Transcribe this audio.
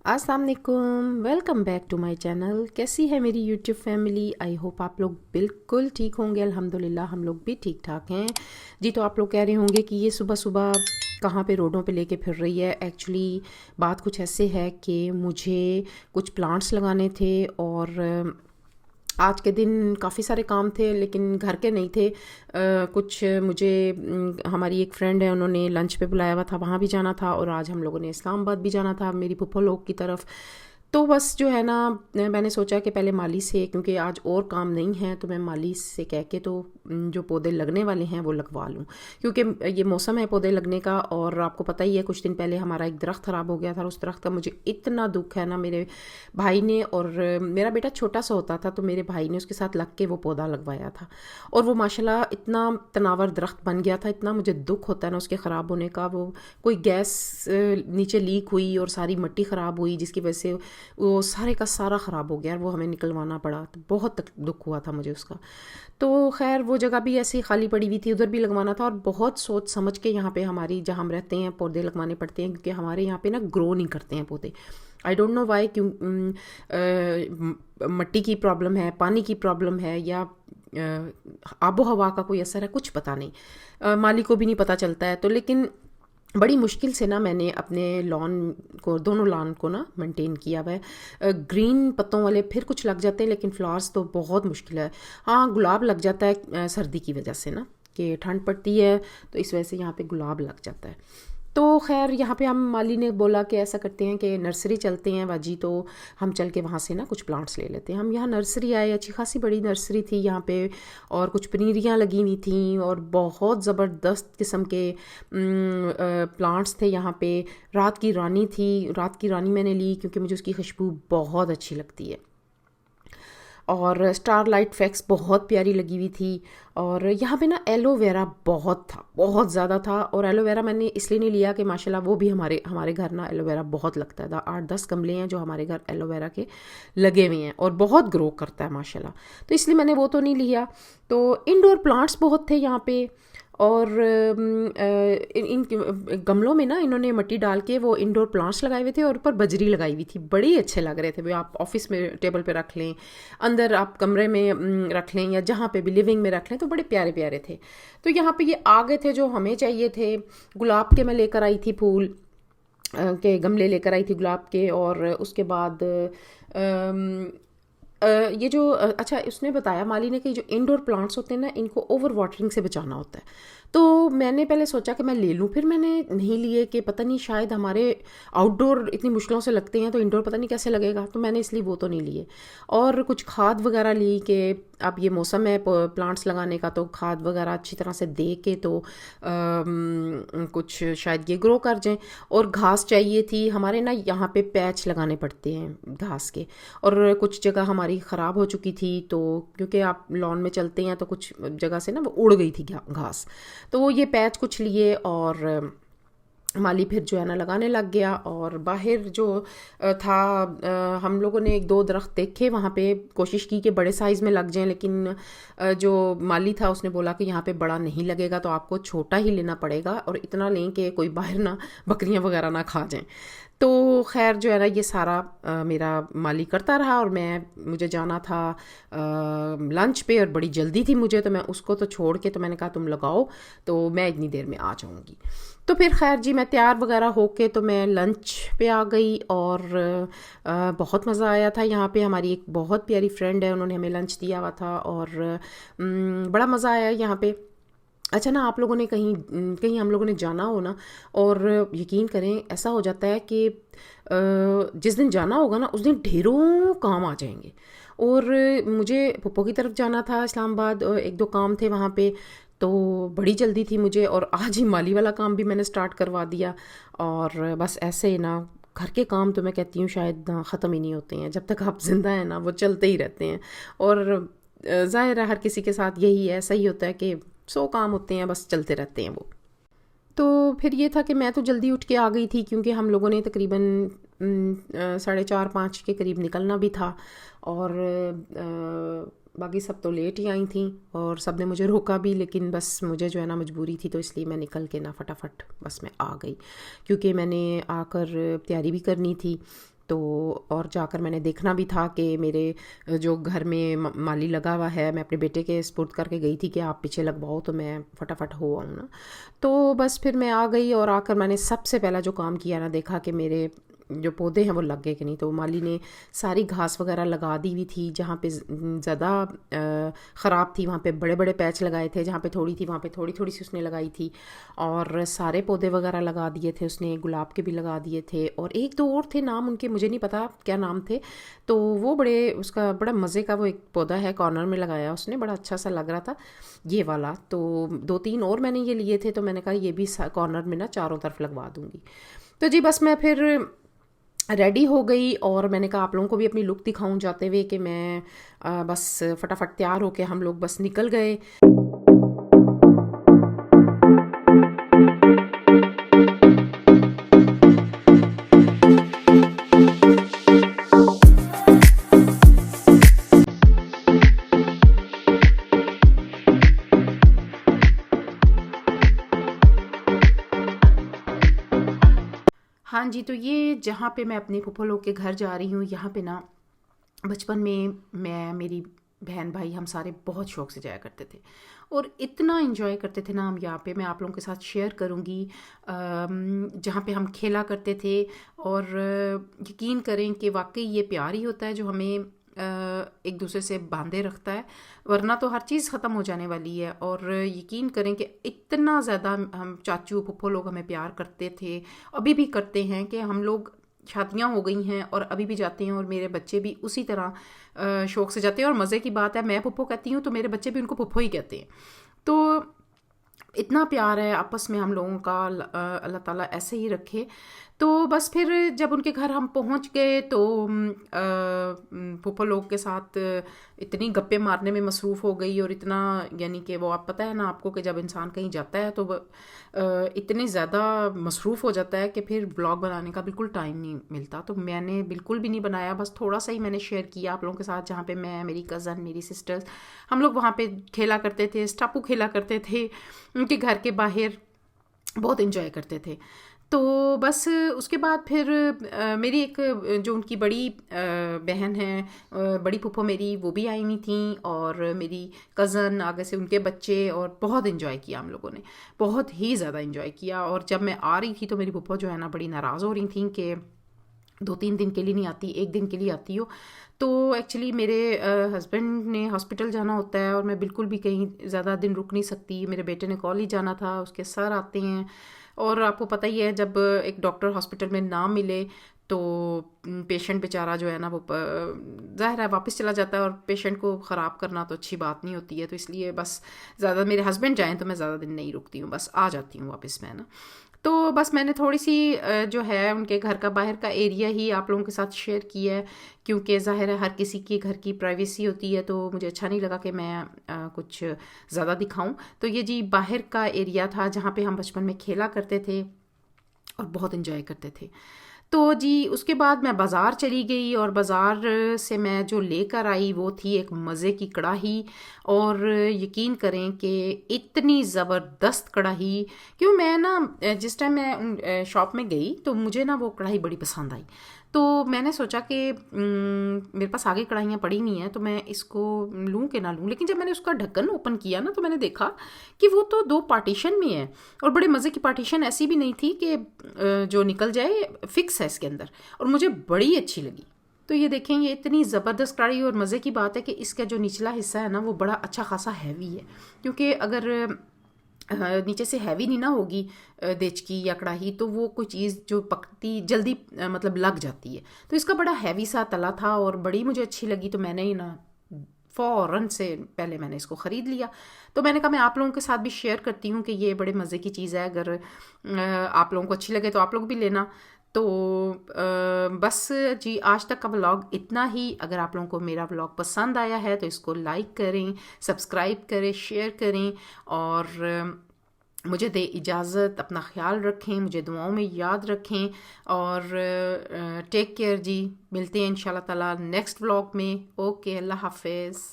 अस्सलाम वालेकुम, welcome back to my channel. कैसी है मेरी यूट्यूब फैमिली? आई होप आप लोग बिल्कुल ठीक होंगे। अल्हम्दुलिल्लाह हम लोग भी ठीक ठाक हैं जी। तो आप लोग कह रहे होंगे कि ये सुबह सुबह कहाँ पे रोडों पे लेके फिर रही है। एक्चुअली बात कुछ ऐसे है कि मुझे कुछ प्लांट्स लगाने थे और आज के दिन काफ़ी सारे काम थे लेकिन घर के नहीं थे। कुछ मुझे हमारी एक फ्रेंड है, उन्होंने लंच पे बुलाया हुआ था, वहाँ भी जाना था और आज हम लोगों ने इस्लामाबाद भी जाना था मेरी फूफा लोग की तरफ। तो बस जो है ना, मैंने सोचा कि पहले माली से, क्योंकि आज और काम नहीं है तो मैं माली से कह के तो जो पौधे लगने वाले हैं वो लगवा लूँ, क्योंकि ये मौसम है पौधे लगने का। और आपको पता ही है कुछ दिन पहले हमारा एक दरख्त ख़राब हो गया था, उस दरख्त का मुझे इतना दुख है ना। मेरे भाई ने, और मेरा बेटा छोटा सा होता था तो मेरे भाई ने उसके साथ लग के वो पौधा लगवाया था और वो माशाल्लाह इतना तनावर दरख्त बन गया था। इतना मुझे दुख होता है ना उसके ख़राब होने का। वो कोई गैस नीचे लीक हुई और सारी मिट्टी ख़राब हुई जिसकी वजह से वो सारे का सारा ख़राब हो गया और वो हमें निकलवाना पड़ा। तो बहुत दुख हुआ था मुझे उसका। तो खैर वो जगह भी ऐसी खाली पड़ी हुई थी, उधर भी लगवाना था और बहुत सोच समझ के यहाँ पे हमारी जहाँ हम रहते हैं पौधे लगवाने पड़ते हैं, क्योंकि हमारे यहाँ पे ना ग्रो नहीं करते हैं पौधे। आई डोंट नो वाई, क्यों मिट्टी की प्रॉब्लम है, पानी की प्रॉब्लम है, या आबो हवा का कोई असर है, कुछ पता नहीं। माली को भी नहीं पता चलता है। तो लेकिन बड़ी मुश्किल से ना मैंने अपने लॉन को, दोनों लॉन को ना मेंटेन किया हुआ है। ग्रीन पत्तों वाले फिर कुछ लग जाते हैं लेकिन फ्लावर्स तो बहुत मुश्किल है। हाँ, गुलाब लग जाता है सर्दी की वजह से ना, कि ठंड पड़ती है तो इस वजह से यहाँ पे गुलाब लग जाता है। तो खैर यहाँ पे हम माली ने बोला कि ऐसा करते हैं कि नर्सरी चलते हैं बाजी, तो हम चल के वहाँ से ना कुछ प्लांट्स ले लेते हैं। हम यहाँ नर्सरी आए, अच्छी खासी बड़ी नर्सरी थी यहाँ पे और कुछ पनीरियाँ लगी हुई थी और बहुत ज़बरदस्त किस्म के प्लांट्स थे यहाँ पे। रात की रानी थी, रात की रानी मैंने ली क्योंकि मुझे उसकी खुशबू बहुत अच्छी लगती है। और स्टार लाइट फैक्स बहुत प्यारी लगी हुई थी। और यहाँ पे ना एलोवेरा बहुत था, बहुत ज़्यादा था। और एलोवेरा मैंने इसलिए नहीं लिया कि माशाल्लाह वो भी हमारे हमारे घर ना एलोवेरा बहुत लगता है। 8-10 गमले हैं जो हमारे घर एलोवेरा के लगे हुए हैं और बहुत ग्रो करता है माशाल्लाह, तो इसलिए मैंने वो तो नहीं लिया। तो इंडोर प्लांट्स बहुत थे यहाँ पे और इन गमलों में ना इन्होंने मिट्टी डाल के वो इंडोर प्लांट्स लगाए हुए थे और ऊपर बजरी लगाई हुई थी। बड़े अच्छे लग रहे थे। वो आप ऑफिस में टेबल पे रख लें, अंदर आप कमरे में रख लें, या जहाँ पे भी लिविंग में रख लें, तो बड़े प्यारे प्यारे थे। तो यहाँ पे ये आ गए थे जो हमें चाहिए थे। गुलाब के मैं लेकर आई थी फूल के गमले लेकर आई थी गुलाब के। और उसके बाद ये जो अच्छा उसने बताया माली ने कि जो इंडोर प्लांट्स होते हैं ना, इनको ओवर वाटरिंग से बचाना होता है। तो मैंने पहले सोचा कि मैं ले लूँ, फिर मैंने नहीं लिए कि पता नहीं शायद हमारे आउटडोर इतनी मुश्किलों से लगते हैं तो इंडोर पता नहीं कैसे लगेगा, तो मैंने इसलिए वो तो नहीं लिए। और कुछ खाद वगैरह ली कि अब ये मौसम है प्लांट्स लगाने का, तो खाद वगैरह अच्छी तरह से दे के तो कुछ शायद ये ग्रो कर जाएं। और घास चाहिए थी हमारे ना, यहाँ पे पैच लगाने पड़ते हैं घास के, और कुछ जगह हमारी ख़राब हो चुकी थी। तो क्योंकि आप लॉन में चलते हैं तो कुछ जगह से ना वो उड़ गई थी घास, तो वो ये पैच कुछ लिए और माली फिर जो है ना लगाने लग गया। और बाहर जो था हम लोगों ने 1-2 दरख्त देखे वहाँ पे, कोशिश की कि बड़े साइज़ में लग जाएं, लेकिन जो माली था उसने बोला कि यहाँ पे बड़ा नहीं लगेगा तो आपको छोटा ही लेना पड़ेगा, और इतना लें कि कोई बाहर ना बकरियाँ वगैरह ना खा जाएं। तो खैर जो है ना ये सारा मेरा माली करता रहा और मुझे जाना था लंच पे और बड़ी जल्दी थी मुझे, तो मैं उसको तो छोड़ के, तो मैंने कहा तुम लगाओ तो मैं इतनी देर में आ जाऊँगी। तो फिर खैर जी मैं तैयार वगैरह होके तो मैं लंच पे आ गई और बहुत मज़ा आया था। यहाँ पे हमारी एक बहुत प्यारी फ्रेंड है, उन्होंने हमें लंच दिया हुआ था और बड़ा मज़ा आया यहाँ पे। अच्छा ना, आप लोगों ने कहीं कहीं हम लोगों ने जाना हो ना, और यकीन करें ऐसा हो जाता है कि जिस दिन जाना होगा ना उस दिन ढेरों काम आ जाएंगे। और मुझे पप्पो की तरफ जाना था इस्लामाबाद, 1-2 काम थे वहाँ पे, तो बड़ी जल्दी थी मुझे, और आज ही माली वाला काम भी मैंने स्टार्ट करवा दिया। और बस ऐसे ना घर के काम तो मैं कहती हूँ शायद ना ख़त्म ही नहीं होते हैं, जब तक आप जिंदा हैं ना वो चलते ही रहते हैं। और ज़ाहिर है हर किसी के साथ यही है, सही होता है कि 100 काम होते हैं, बस चलते रहते हैं वो। तो फिर ये था कि मैं तो जल्दी उठ के आ गई थी क्योंकि हम लोगों ने तकरीबन 4:30-5 के करीब निकलना भी था। और बाकी सब तो लेट ही आई थी और सब ने मुझे रोका भी, लेकिन बस मुझे जो है ना मजबूरी थी, तो इसलिए मैं निकल के ना फटाफट बस मैं आ गई, क्योंकि मैंने आकर तैयारी भी करनी थी। तो और जाकर मैंने देखना भी था कि मेरे जो घर में माली लगा हुआ है, मैं अपने बेटे के स्पुर्द करके गई थी कि आप पीछे लगवाओ, तो मैं फटाफट हो आऊँ ना। तो बस फिर मैं आ गई और आकर मैंने सबसे पहला जो काम किया ना, देखा कि मेरे जो पौधे हैं वो लग गए कि नहीं। तो माली ने सारी घास वगैरह लगा दी हुई थी, जहाँ पे ज़्यादा ख़राब थी वहाँ पे बड़े बड़े पैच लगाए थे, जहाँ पे थोड़ी थी वहाँ पे थोड़ी थोड़ी सी उसने लगाई थी, और सारे पौधे वगैरह लगा दिए थे उसने, गुलाब के भी लगा दिए थे, और एक दो और थे, नाम उनके मुझे नहीं पता क्या नाम थे। तो वो बड़े उसका बड़ा मज़े का वो एक पौधा है, कॉर्नर में लगाया उसने, बड़ा अच्छा सा लग रहा था ये वाला। तो दो तीन और मैंने ये लिए थे, तो मैंने कहा ये भी कॉर्नर में ना चारों तरफ लगवा दूँगी। तो जी बस मैं फिर रेडी हो गई और मैंने कहा आप लोगों को भी अपनी लुक दिखाऊं जाते हुए कि मैं बस फटाफट तैयार होके हम लोग बस निकल गए। हाँ जी, तो ये जहाँ पे मैं अपने फूफा लोग के घर जा रही हूँ, यहाँ पे ना बचपन में मैं, मेरी बहन भाई, हम सारे बहुत शौक से जाया करते थे और इतना एंजॉय करते थे ना हम। यहाँ पे मैं आप लोगों के साथ शेयर करूँगी जहाँ पे हम खेला करते थे। और यकीन करें कि वाकई ये प्यार ही होता है जो हमें एक दूसरे से बांधे रखता है, वरना तो हर चीज़ ख़त्म हो जाने वाली है। और यकीन करें कि इतना ज़्यादा हम चाचू फूफो लोग हमें प्यार करते थे, अभी भी करते हैं, कि हम लोग शादियाँ हो गई हैं और अभी भी जाते हैं, और मेरे बच्चे भी उसी तरह शौक से जाते हैं। और मज़े की बात है, मैं पुप्पो कहती हूँ तो मेरे बच्चे भी उनको पुप्पो ही कहते हैं। तो इतना प्यार है आपस में हम लोगों का, अल्लाह ताला ऐसे ही रखे। तो बस फिर जब उनके घर हम पहुंच गए तो फूफा लोग के साथ इतनी गप्पे मारने में मसरूफ़ हो गई, और इतना, यानी कि वो आप पता है ना आपको कि जब इंसान कहीं जाता है तो इतने ज़्यादा मसरूफ़ हो जाता है कि फिर ब्लॉग बनाने का बिल्कुल टाइम नहीं मिलता। तो मैंने बिल्कुल भी नहीं बनाया, बस थोड़ा सा ही मैंने शेयर किया आप लोगों के साथ, जहाँ पे मैं, मेरी कज़न, मेरी सिस्टर्स, हम लोग वहाँ पे खेला करते थे, स्टापू खेला करते थे उनके घर के बाहर, बहुत इन्जॉय करते थे। तो बस उसके बाद फिर मेरी एक जो उनकी बड़ी बहन है, बड़ी फूफो मेरी, वो भी आई हुई थी, और मेरी कज़न, आगे से उनके बच्चे, और बहुत इन्जॉय किया हम लोगों ने, बहुत ही ज़्यादा इन्जॉय किया। और जब मैं आ रही थी तो मेरी फूफो जो है ना बड़ी नाराज़ हो रही थी कि 2-3 दिन के लिए नहीं आती, एक दिन के लिए आती हो। तो एक्चुअली मेरे हस्बैंड ने हॉस्पिटल जाना होता है और मैं बिल्कुल भी कहीं ज़्यादा दिन रुक नहीं सकती। मेरे बेटे ने कॉलेज जाना था, उसके सर आते हैं, और आपको पता ही है जब एक डॉक्टर हॉस्पिटल में ना मिले तो पेशेंट बेचारा जो है ना वो ज़ाहिर है वापस चला जाता है, और पेशेंट को ख़राब करना तो अच्छी बात नहीं होती है। तो इसलिए बस ज़्यादा, मेरे हस्बैंड जाएँ तो मैं ज़्यादा दिन नहीं रुकती हूँ, बस आ जाती हूँ वापस मैं ना। तो बस मैंने थोड़ी सी जो है उनके घर का बाहर का एरिया ही आप लोगों के साथ शेयर किया है, क्योंकि ज़ाहिर है हर किसी की घर की प्राइवेसी होती है, तो मुझे अच्छा नहीं लगा कि मैं कुछ ज़्यादा दिखाऊं। तो ये जी बाहर का एरिया था जहाँ पे हम बचपन में खेला करते थे और बहुत इन्जॉय करते थे। तो जी उसके बाद मैं बाज़ार चली गई, और बाज़ार से मैं जो लेकर आई वो थी एक मज़े की कढ़ाई। और यकीन करें कि इतनी ज़बरदस्त कढ़ाई, क्यों मैं ना जिस टाइम मैं शॉप में गई तो मुझे ना वो कढ़ाई बड़ी पसंद आई। तो मैंने सोचा कि मेरे पास आगे कढ़ाइयाँ पड़ी नहीं हैं तो मैं इसको लूँ कि ना लूँ। लेकिन जब मैंने उसका ढक्कन ओपन किया ना तो मैंने देखा कि वो तो 2 पार्टीशन में है, और बड़े मज़े की पार्टीशन, ऐसी भी नहीं थी कि जो निकल जाए, फिक्स है इसके अंदर, और मुझे बड़ी अच्छी लगी। तो ये देखें, ये इतनी ज़बरदस्त कढ़ाई, और मज़े की बात है कि इसका जो निचला हिस्सा है ना वो बड़ा अच्छा खासा हैवी है, क्योंकि अगर नीचे से हैवी नहीं ना होगी देचकी या कढ़ाई तो वो कोई चीज़ जो पकती जल्दी मतलब लग जाती है। तो इसका बड़ा हैवी सा तला था और बड़ी मुझे अच्छी लगी, तो मैंने ही ना फ़ौरन से पहले मैंने इसको ख़रीद लिया। तो मैंने कहा मैं आप लोगों के साथ भी शेयर करती हूँ कि ये बड़े मज़े की चीज़ है, अगर आप लोगों को अच्छी लगे तो आप लोग भी लेना। तो बस जी आज तक का व्लॉग इतना ही। अगर आप लोगों को मेरा व्लॉग पसंद आया है तो इसको लाइक करें, सब्सक्राइब करें, शेयर करें, और मुझे दे इजाज़त। अपना ख्याल रखें, मुझे दुआओं में याद रखें, और टेक केयर जी। मिलते हैं इंशाल्लाह ताला नेक्स्ट व्लॉग में। ओके, अल्लाह हाफिज़।